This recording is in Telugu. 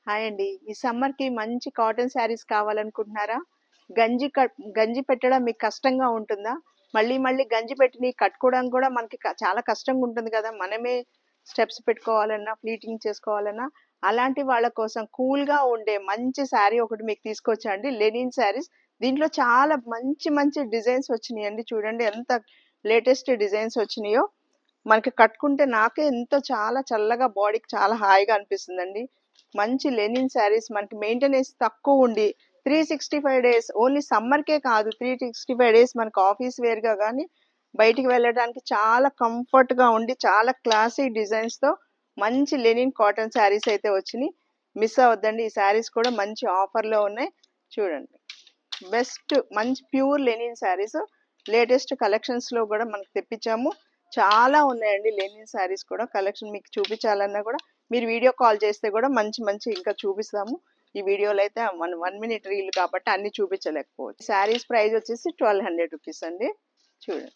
హాయ్ అండి. ఈ సమ్మర్‌కి మంచి కాటన్ శారీస్ కావాలనుకుంటున్నారా? గంజి పెట్టడం మీకు కష్టంగా ఉంటుందా? మళ్ళీ మళ్ళీ గంజి పెట్టినయి కట్టుకోవడానికి కూడా మనకి చాలా కష్టంగా ఉంటుంది కదా! మనమే స్టెప్స్ పెట్టుకోవాలన్నా, ప్లీటింగ్ చేసుకోవాలన్నా, అలాంటి వాళ్ళ కోసం కూల్‌గా ఉండే మంచి శారీ ఒకటి మీకు తీసుకొచ్చా అండి. లెనిన్ శారీస్. దీంట్లో చాలా మంచి మంచి డిజైన్స్ వచ్చినియండి. చూడండి ఎంత లేటెస్ట్ డిజైన్స్ వచ్చినియో. మనకి కట్టుకుంటే నాకే ఎంతో చాలా చల్లగా బాడీకి చాలా హాయిగా అనిపిస్తుందండి. మంచి లెనిన్ శారీస్ మనకి మెయింటెనెన్స్ తక్కువ ఉండి 365 డేస్ ఓన్లీ సమ్మర్కే కాదు 365 డేస్ మనకు ఆఫీస్ వేర్గా కానీ బయటికి వెళ్ళడానికి చాలా కంఫర్ట్గా ఉండి చాలా క్లాసీ డిజైన్స్తో మంచి లెనిన్ కాటన్ శారీస్ అయితే వచ్చినాయి. మిస్ అవ్వద్దండి. ఈ శారీస్ కూడా మంచి ఆఫర్లో ఉన్నాయి. చూడండి, బెస్ట్ మంచి ప్యూర్ లెనిన్ శారీస్ లేటెస్ట్ కలెక్షన్స్లో కూడా మనకు తెప్పించాము. చాలా ఉన్నాయండి లెనిన్ శారీస్ కూడా. కలెక్షన్ మీకు చూపించాలన్నా కూడా మీరు వీడియో కాల్ చేస్తే కూడా మంచి మంచి ఇంకా చూపిస్తాము. ఈ వీడియోలో అయితే 1 మినిట్ రీల్ కాబట్టి అన్ని చూపించలేకపోవచ్చు. శారీస్ ప్రైస్ వచ్చేసి 1200 రూపీస్ అండి. చూడండి.